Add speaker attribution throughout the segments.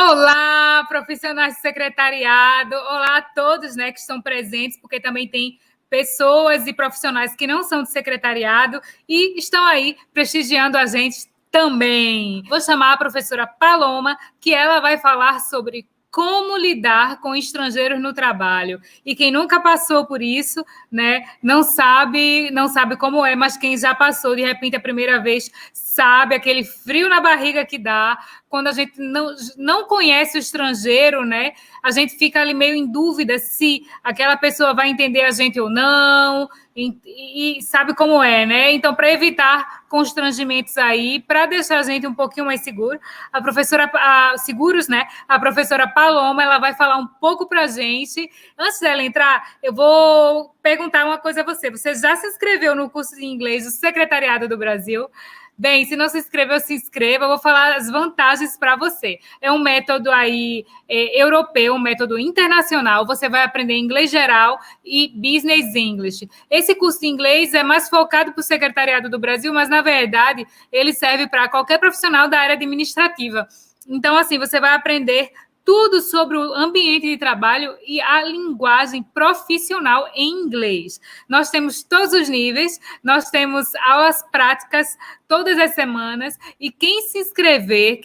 Speaker 1: Olá, profissionais de secretariado. Olá a todos, né, que estão presentes, porque também tem pessoas e profissionais que não são de secretariado e estão aí prestigiando a gente também. Vou chamar a professora Paloma, que ela vai falar sobre como lidar com estrangeiros no trabalho. E quem nunca passou por isso, né, não sabe como é, mas quem já passou, de repente, a primeira vez, sabe aquele frio na barriga que dá quando a gente não conhece o estrangeiro, né? A gente fica ali meio em dúvida se aquela pessoa vai entender a gente ou não, e sabe como é, né? Então, para evitar constrangimentos aí, para deixar a gente um pouquinho mais seguro, seguros, né? A professora Paloma, ela vai falar um pouco para a gente. Antes dela entrar, eu vou perguntar uma coisa a você. Você já se inscreveu no curso de inglês do Secretariado do Brasil? Bem, se não se inscreveu, se inscreva. Eu vou falar as vantagens para você. É um método aí europeu, um método internacional. Você vai aprender inglês geral e business English. Esse curso de inglês é mais focado para o Secretariado do Brasil, mas, na verdade, ele serve para qualquer profissional da área administrativa. Então, assim, você vai aprender tudo sobre o ambiente de trabalho e a linguagem profissional em inglês. Nós temos todos os níveis, nós temos aulas práticas todas as semanas, e quem se inscrever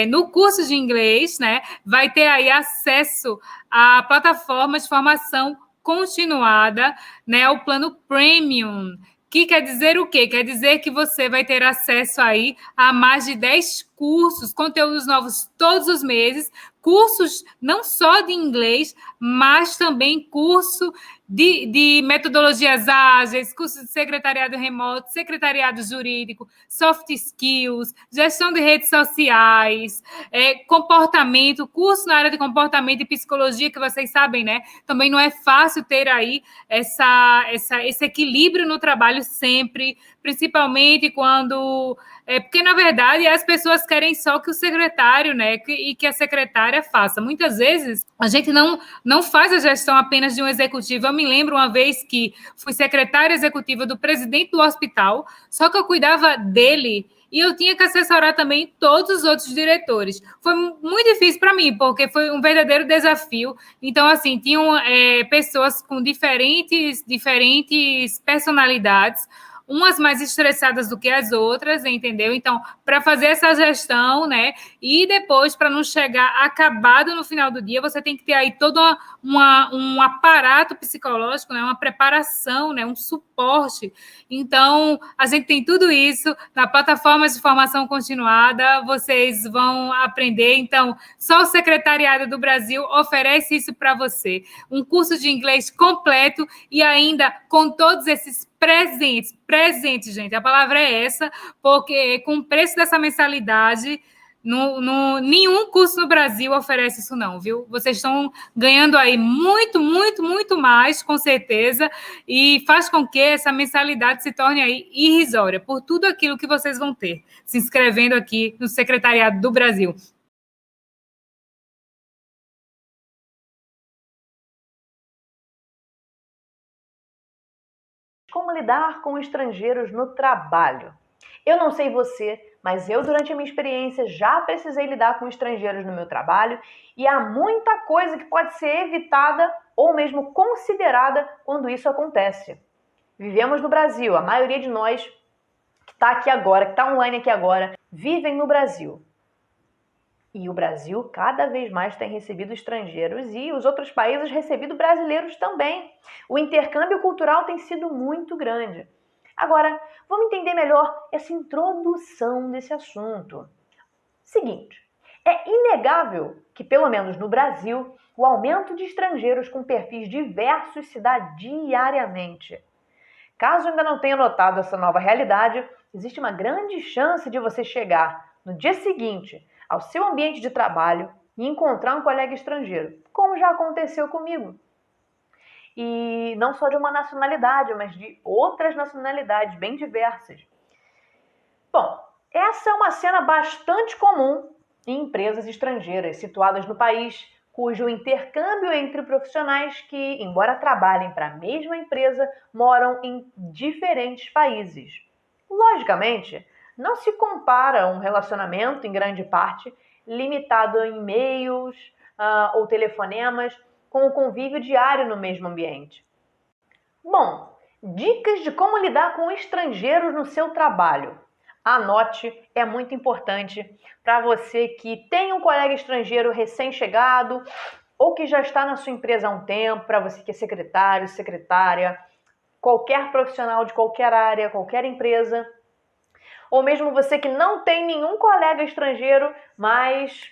Speaker 1: no curso de inglês, né, vai ter aí acesso à plataforma de formação continuada, né, ao plano Premium, que quer dizer o quê? Quer dizer que você vai ter acesso aí a mais de 10 cursos, conteúdos novos todos os meses, cursos não só de inglês, mas também curso de metodologias ágeis, curso de secretariado remoto, secretariado jurídico, soft skills, gestão de redes sociais, comportamento, curso na área de comportamento e psicologia, que vocês sabem, né? Também não é fácil ter aí esse equilíbrio no trabalho sempre, principalmente quando... porque, na verdade, as pessoas querem só que o secretário, né, e que a secretária faça. Muitas vezes, a gente não faz a gestão apenas de um executivo. Eu me lembro uma vez que fui secretária executiva do presidente do hospital, só que eu cuidava dele e eu tinha que assessorar também todos os outros diretores. Foi muito difícil para mim, porque foi um verdadeiro desafio. Então, assim, tinham pessoas com diferentes personalidades, umas mais estressadas do que as outras, entendeu? Então, para fazer essa gestão, né, e depois, para não chegar acabado no final do dia, você tem que ter aí todo um aparato psicológico, né, uma preparação, né, um suporte. Então, a gente tem tudo isso na plataforma de formação continuada, vocês vão aprender. Então, só o Secretariado do Brasil oferece isso para você. Um curso de inglês completo e ainda com todos esses presentes, gente, a palavra é essa, porque com o preço dessa mensalidade, nenhum curso no Brasil oferece isso não, viu? Vocês estão ganhando aí muito, muito, muito mais, com certeza, e faz com que essa mensalidade se torne aí irrisória, por tudo aquilo que vocês vão ter, se inscrevendo aqui no Secretariado do Brasil.
Speaker 2: Como lidar com estrangeiros no trabalho? Eu não sei você, mas eu, durante a minha experiência, já precisei lidar com estrangeiros no meu trabalho e há muita coisa que pode ser evitada ou mesmo considerada quando isso acontece. Vivemos no Brasil, a maioria de nós que está aqui agora, que está online aqui agora, vivem no Brasil. E o Brasil cada vez mais tem recebido estrangeiros e os outros países recebido brasileiros também. O intercâmbio cultural tem sido muito grande. Agora, vamos entender melhor essa introdução desse assunto. Seguinte, é inegável que, pelo menos no Brasil, o aumento de estrangeiros com perfis diversos se dá diariamente. Caso ainda não tenha notado essa nova realidade, existe uma grande chance de você chegar no dia seguinte ao seu ambiente de trabalho e encontrar um colega estrangeiro, como já aconteceu comigo. E não só de uma nacionalidade, mas de outras nacionalidades bem diversas. Bom, essa é uma cena bastante comum em empresas estrangeiras situadas no país, cujo intercâmbio entre profissionais que, embora trabalhem para a mesma empresa, moram em diferentes países. Logicamente, não se compara um relacionamento, em grande parte, limitado a e-mails ou telefonemas, com o convívio diário no mesmo ambiente. Bom, dicas de como lidar com estrangeiros no seu trabalho. Anote, é muito importante para você que tem um colega estrangeiro recém-chegado ou que já está na sua empresa há um tempo, para você que é secretário, secretária, qualquer profissional de qualquer área, qualquer empresa, ou mesmo você que não tem nenhum colega estrangeiro, mas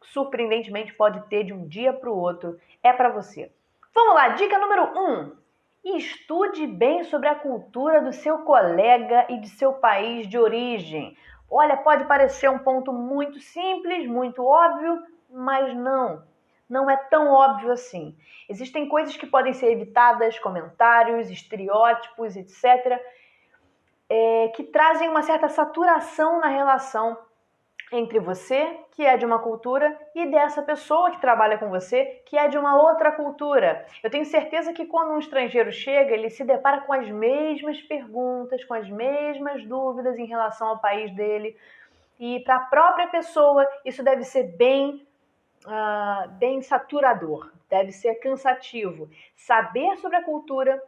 Speaker 2: surpreendentemente pode ter de um dia para o outro, é para você. Vamos lá, dica número 1. Estude bem sobre a cultura do seu colega e de seu país de origem. Olha, pode parecer um ponto muito simples, muito óbvio, mas não é tão óbvio assim. Existem coisas que podem ser evitadas, comentários, estereótipos, etc., que trazem uma certa saturação na relação entre você, que é de uma cultura, e dessa pessoa que trabalha com você, que é de uma outra cultura. Eu tenho certeza que quando um estrangeiro chega, ele se depara com as mesmas perguntas, com as mesmas dúvidas em relação ao país dele. E para a própria pessoa, isso deve ser bem saturador, deve ser cansativo. Saber sobre a cultura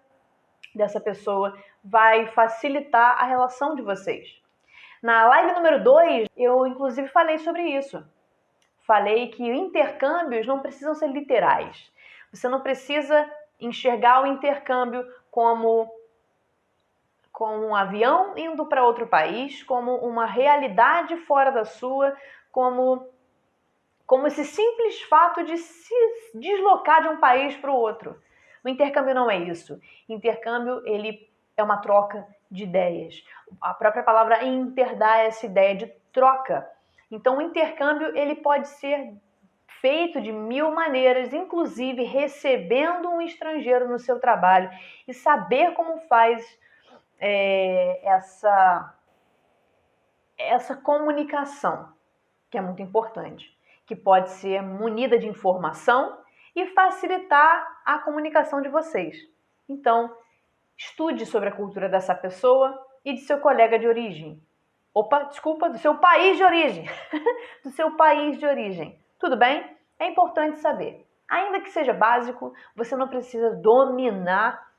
Speaker 2: dessa pessoa vai facilitar a relação de vocês. Na live número 2, eu inclusive falei sobre isso. Falei que intercâmbios não precisam ser literais. Você não precisa enxergar o intercâmbio como um avião indo para outro país, como uma realidade fora da sua, como esse simples fato de se deslocar de um país para o outro. O intercâmbio não é isso. Intercâmbio, ele é uma troca de ideias. A própria palavra inter dá essa ideia de troca. Então, o intercâmbio, ele pode ser feito de 1000 maneiras, inclusive recebendo um estrangeiro no seu trabalho e saber como faz essa comunicação, que é muito importante, que pode ser munida de informação e facilitar a comunicação de vocês. Então, estude sobre a cultura dessa pessoa e de seu colega de origem. Do seu país de origem. Do seu país de origem. Tudo bem? É importante saber. Ainda que seja básico, você não precisa dominar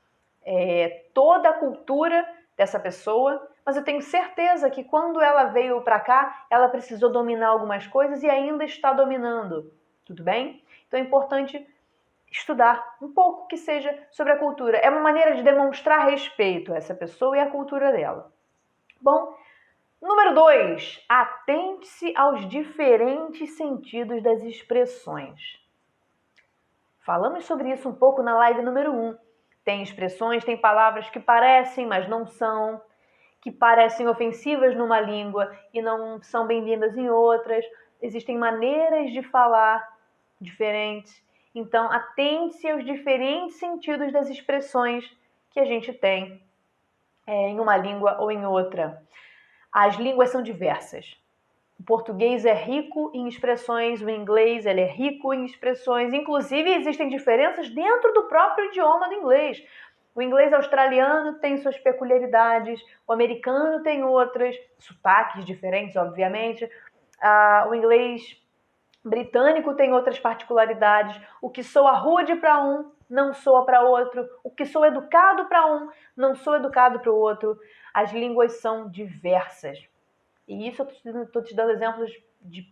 Speaker 2: toda a cultura dessa pessoa, mas eu tenho certeza que quando ela veio para cá, ela precisou dominar algumas coisas e ainda está dominando. Tudo bem? Então é importante estudar um pouco que seja sobre a cultura. É uma maneira de demonstrar respeito a essa pessoa e à cultura dela. Bom, número 2, atente-se aos diferentes sentidos das expressões. Falamos sobre isso um pouco na live número 1. Tem expressões, tem palavras que parecem, mas não são, que parecem ofensivas numa língua e não são bem-vindas em outras. Existem maneiras de falar diferentes. Então, atente-se aos diferentes sentidos das expressões que a gente tem em uma língua ou em outra. As línguas são diversas. O português é rico em expressões, o inglês ele é rico em expressões. Inclusive, existem diferenças dentro do próprio idioma do inglês. O inglês australiano tem suas peculiaridades, o americano tem outras, sotaques diferentes, obviamente. O inglês britânico tem outras particularidades. O que soa rude para um, não soa para outro. O que soa educado para um, não soa educado para o outro. As línguas são diversas. E isso eu estou te dando exemplos de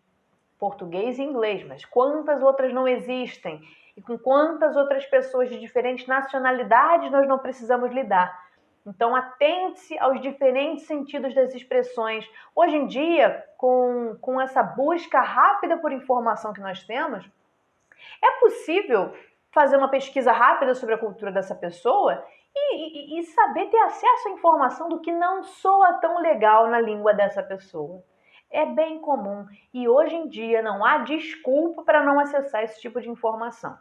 Speaker 2: português e inglês, mas quantas outras não existem? E com quantas outras pessoas de diferentes nacionalidades nós não precisamos lidar? Então, atente-se aos diferentes sentidos das expressões. Hoje em dia, com essa busca rápida por informação que nós temos, é possível fazer uma pesquisa rápida sobre a cultura dessa pessoa e saber ter acesso à informação do que não soa tão legal na língua dessa pessoa. É bem comum e hoje em dia não há desculpa para não acessar esse tipo de informação.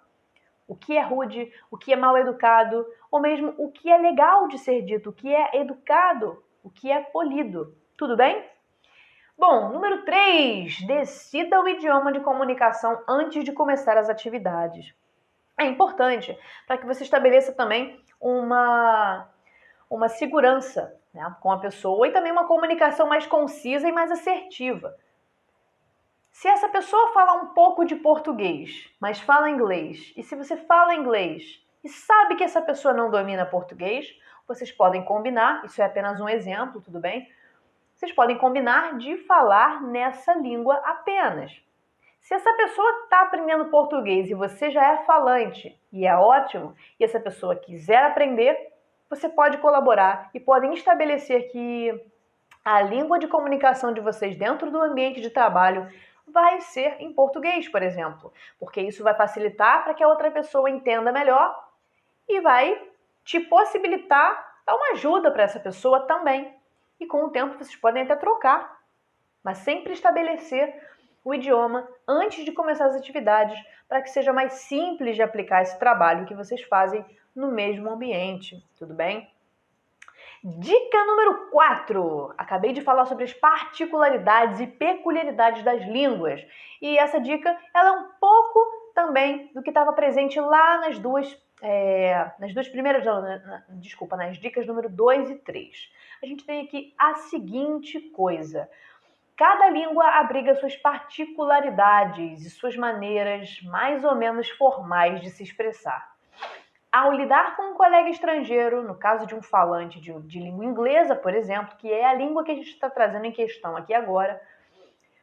Speaker 2: O que é rude, o que é mal educado, ou mesmo o que é legal de ser dito, o que é educado, o que é polido. Tudo bem? Bom, número 3, decida o idioma de comunicação antes de começar as atividades. É importante para que você estabeleça também uma segurança, né, com a pessoa e também uma comunicação mais concisa e mais assertiva. Se essa pessoa fala um pouco de português, mas fala inglês, e se você fala inglês e sabe que essa pessoa não domina português, vocês podem combinar, isso é apenas um exemplo, tudo bem? Vocês podem combinar de falar nessa língua apenas. Se essa pessoa está aprendendo português e você já é falante, e é ótimo, e essa pessoa quiser aprender, você pode colaborar e podem estabelecer que a língua de comunicação de vocês dentro do ambiente de trabalho vai ser em português, por exemplo, porque isso vai facilitar para que a outra pessoa entenda melhor e vai te possibilitar dar uma ajuda para essa pessoa também. E com o tempo vocês podem até trocar, mas sempre estabelecer o idioma antes de começar as atividades para que seja mais simples de aplicar esse trabalho que vocês fazem no mesmo ambiente, tudo bem? Dica número 4. Acabei de falar sobre as particularidades e peculiaridades das línguas. E essa dica ela é um pouco também do que estava presente lá nas duas primeiras, nas dicas número 2 e 3. A gente tem aqui a seguinte coisa. Cada língua abriga suas particularidades e suas maneiras mais ou menos formais de se expressar. Ao lidar com um colega estrangeiro, no caso de um falante de língua inglesa, por exemplo, que é a língua que a gente está trazendo em questão aqui agora,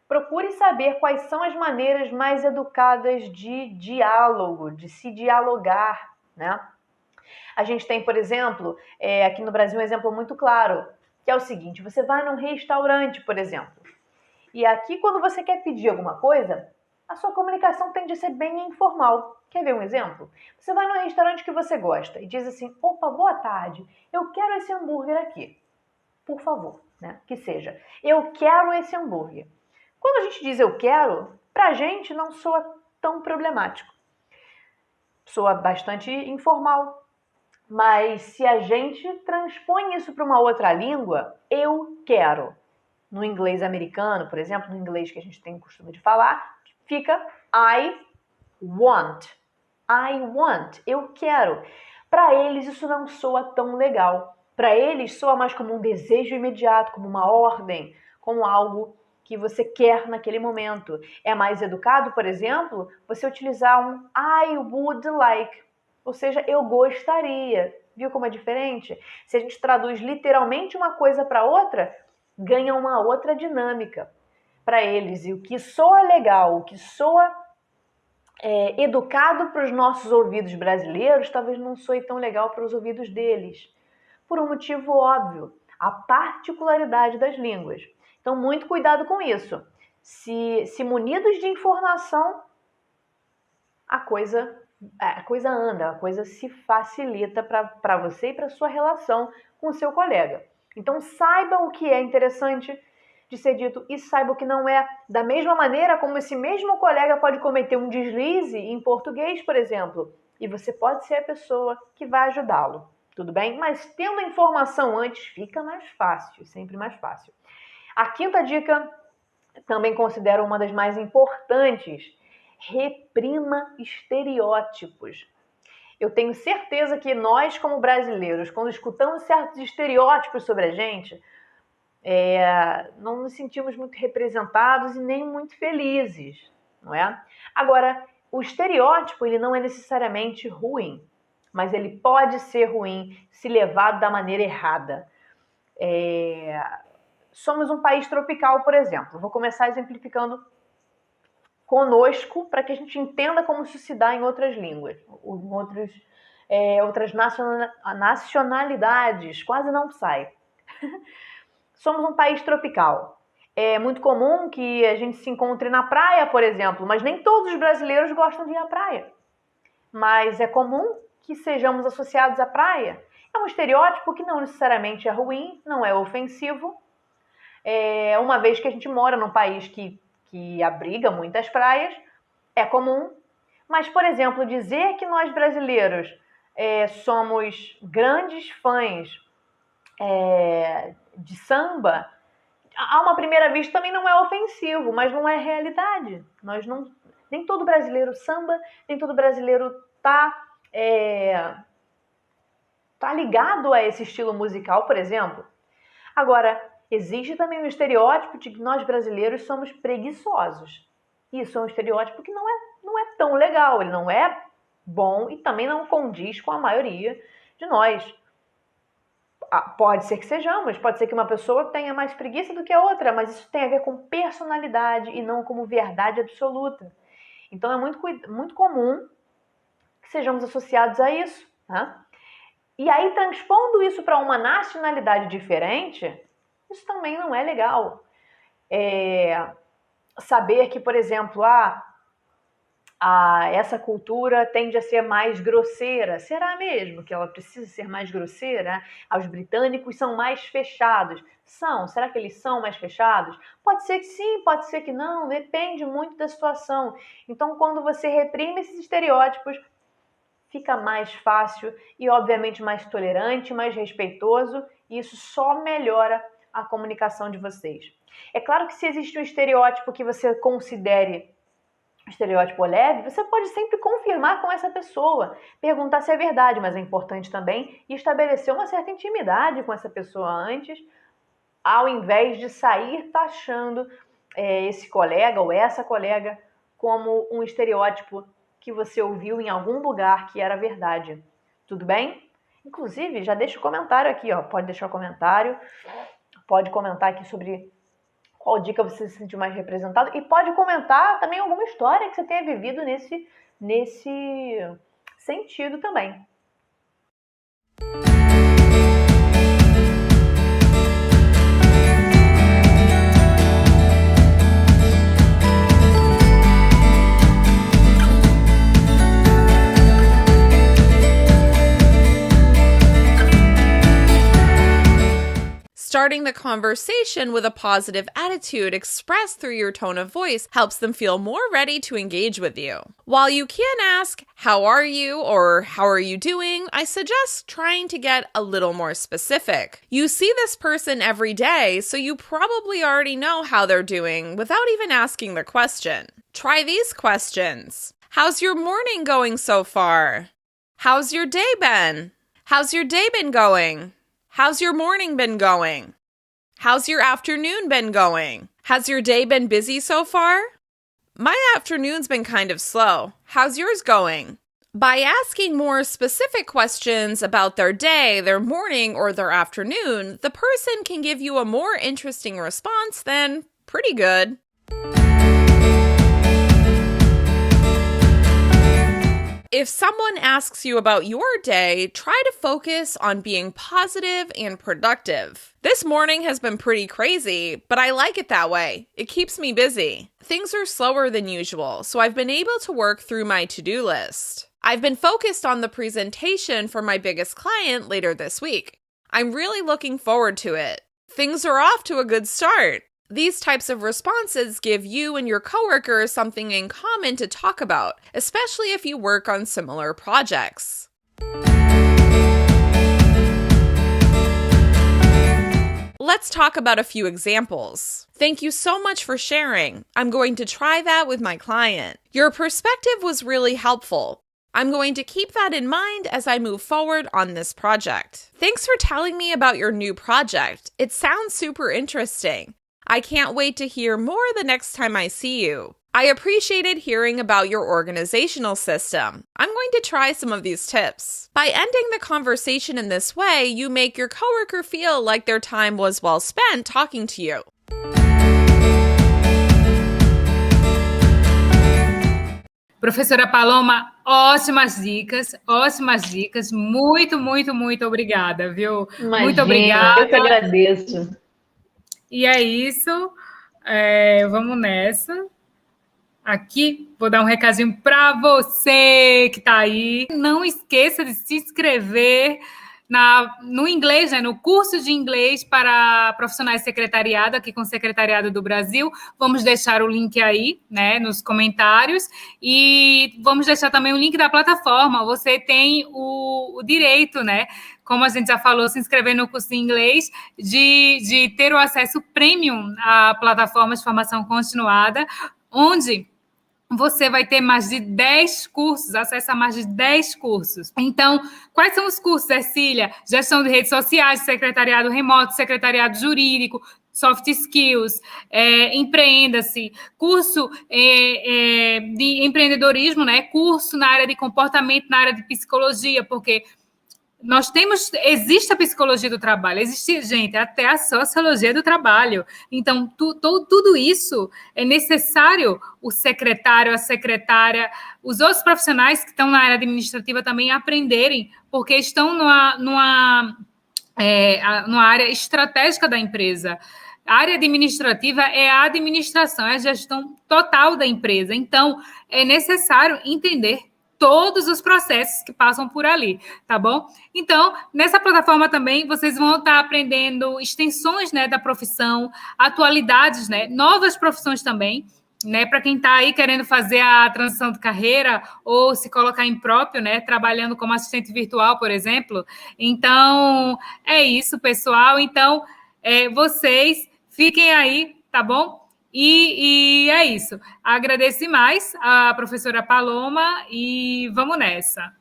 Speaker 2: procure saber quais são as maneiras mais educadas de diálogo, de se dialogar, né? A gente tem, por exemplo, aqui no Brasil um exemplo muito claro, que é o seguinte, você vai num restaurante, por exemplo, e aqui quando você quer pedir alguma coisa, a sua comunicação tende a ser bem informal. Quer ver um exemplo? Você vai num restaurante que você gosta e diz assim, opa, boa tarde, eu quero esse hambúrguer aqui, por favor, né? Que seja, eu quero esse hambúrguer. Quando a gente diz eu quero, pra gente não soa tão problemático. Soa bastante informal. Mas se a gente transpõe isso para uma outra língua, eu quero. No inglês americano, por exemplo, no inglês que a gente tem o costume de falar, fica I want. I want. Eu quero. Para eles isso não soa tão legal. Para eles soa mais como um desejo imediato, como uma ordem, como algo que você quer naquele momento. É mais educado, por exemplo, você utilizar um I would like, ou seja, eu gostaria. Viu como é diferente? Se a gente traduz literalmente uma coisa para outra, ganha uma outra dinâmica para eles. E o que soa legal, o que soa educado para os nossos ouvidos brasileiros, talvez não soe tão legal para os ouvidos deles. Por um motivo óbvio, a particularidade das línguas. Então, muito cuidado com isso. Se munidos de informação, a coisa anda, a coisa se facilita para você e para a sua relação com o seu colega. Então, saiba o que é interessante de ser dito e saiba o que não é. Da mesma maneira como esse mesmo colega pode cometer um deslize em português, por exemplo, e você pode ser a pessoa que vai ajudá-lo. Tudo bem? Mas tendo a informação antes, fica mais fácil, sempre mais fácil. A quinta dica, também considero uma das mais importantes. Reprima estereótipos. Eu tenho certeza que nós, como brasileiros, quando escutamos certos estereótipos sobre a gente, não nos sentimos muito representados e nem muito felizes, não é? Agora, o estereótipo ele não é necessariamente ruim, mas ele pode ser ruim se levado da maneira errada. Somos um país tropical, por exemplo. Vou começar exemplificando conosco para que a gente entenda como isso se dá em outras línguas, em outras nacionalidades. Quase não sai. Somos um país tropical. É muito comum que a gente se encontre na praia, por exemplo, mas nem todos os brasileiros gostam de ir à praia. Mas é comum que sejamos associados à praia. É um estereótipo que não necessariamente é ruim, não é ofensivo. Uma vez que a gente mora num país que abriga muitas praias, é comum. Mas, por exemplo, dizer que nós brasileiros somos grandes fãs de samba, a uma primeira vista também não é ofensivo, mas não é realidade. Nem todo brasileiro samba, nem todo brasileiro tá ligado a esse estilo musical, por exemplo. Agora, existe também um estereótipo de que nós brasileiros somos preguiçosos. Isso é um estereótipo que não é tão legal, ele não é bom e também não condiz com a maioria de nós. Pode ser que sejamos, pode ser que uma pessoa tenha mais preguiça do que a outra, mas isso tem a ver com personalidade e não como verdade absoluta. Então é muito comum que sejamos associados a isso. Tá? E aí, transpondo isso para uma nacionalidade diferente, isso também não é legal. Saber que, por exemplo, essa cultura tende a ser mais grosseira. Será mesmo que ela precisa ser mais grosseira? Os britânicos são mais fechados. Será que eles são mais fechados? Pode ser que sim, pode ser que não, depende muito da situação. Então, quando você reprime esses estereótipos, fica mais fácil e, obviamente, mais tolerante, mais respeitoso, e isso só melhora a comunicação de vocês. É claro que se existe um estereótipo que você considere estereótipo leve, você pode sempre confirmar com essa pessoa, perguntar se é verdade, mas é importante também estabelecer uma certa intimidade com essa pessoa antes, ao invés de sair taxando esse colega ou essa colega como um estereótipo que você ouviu em algum lugar que era verdade. Tudo bem? Inclusive, já deixa o comentário aqui, ó. Pode deixar o comentário, pode comentar aqui sobre qual dica você se sentiu mais representado e pode comentar também alguma história que você tenha vivido nesse sentido também.
Speaker 3: Starting the conversation with a positive attitude expressed through your tone of voice helps them feel more ready to engage with you. While you can ask, "How are you?" or "How are you doing?" I suggest trying to get a little more specific. You see this person every day, so you probably already know how they're doing without even asking the question. Try these questions. How's your morning going so far? How's your day been? How's your day been going? How's your morning been going? How's your afternoon been going? Has your day been busy so far? My afternoon's been kind of slow. How's yours going? By asking more specific questions about their day, their morning, or their afternoon, the person can give you a more interesting response than pretty good. If someone asks you about your day, try to focus on being positive and productive. This morning has been pretty crazy, but I like it that way. It keeps me busy. Things are slower than usual, so I've been able to work through my to-do list. I've been focused on the presentation for my biggest client later this week. I'm really looking forward to it. Things are off to a good start. These types of responses give you and your coworkers something in common to talk about, especially if you work on similar projects. Let's talk about a few examples. Thank you so much for sharing. I'm going to try that with my client. Your perspective was really helpful. I'm going to keep that in mind as I move forward on this project. Thanks for telling me about your new project. It sounds super interesting. I can't wait to hear more the next time I see you. I appreciated hearing about your organizational system. I'm going to try some of these tips. By ending the conversation in this way, you make your coworker feel like their time was well spent talking to you.
Speaker 1: Professora Paloma, ótimas dicas. Muito, muito, muito obrigada, viu?
Speaker 2: Imagina,
Speaker 1: muito obrigada.
Speaker 2: Eu que agradeço.
Speaker 1: E é isso. Vamos nessa. Aqui, vou dar um recadinho para você que está aí. Não esqueça de se inscrever no inglês, né, no curso de inglês para profissionais de secretariado, aqui com o Secretariado do Brasil. Vamos deixar o link aí, né, nos comentários. E vamos deixar também o link da plataforma. Você tem o direito, né, como a gente já falou, se inscrever no curso de inglês, de ter o acesso premium à plataforma de formação continuada, onde você vai ter mais de 10 cursos, acesso a mais de 10 cursos. Então, quais são os cursos, Ercília? Gestão de redes sociais, secretariado remoto, secretariado jurídico, soft skills, empreenda-se, curso de empreendedorismo, né? Curso na área de comportamento, na área de psicologia, porque existe a psicologia do trabalho, existe, gente, até a sociologia do trabalho. Então, tudo isso é necessário o secretário, a secretária, os outros profissionais que estão na área administrativa também aprenderem, porque estão numa área estratégica da empresa. A área administrativa é a administração, é a gestão total da empresa. Então, é necessário entender todos os processos que passam por ali, tá bom? Então, nessa plataforma também, vocês vão estar aprendendo extensões, né, da profissão, atualidades, né, novas profissões também, né, para quem está aí querendo fazer a transição de carreira ou se colocar em próprio, né, trabalhando como assistente virtual, por exemplo. Então, é isso, pessoal. Então, vocês fiquem aí, tá bom? E é isso. Agradeço mais a professora Paloma e vamos nessa.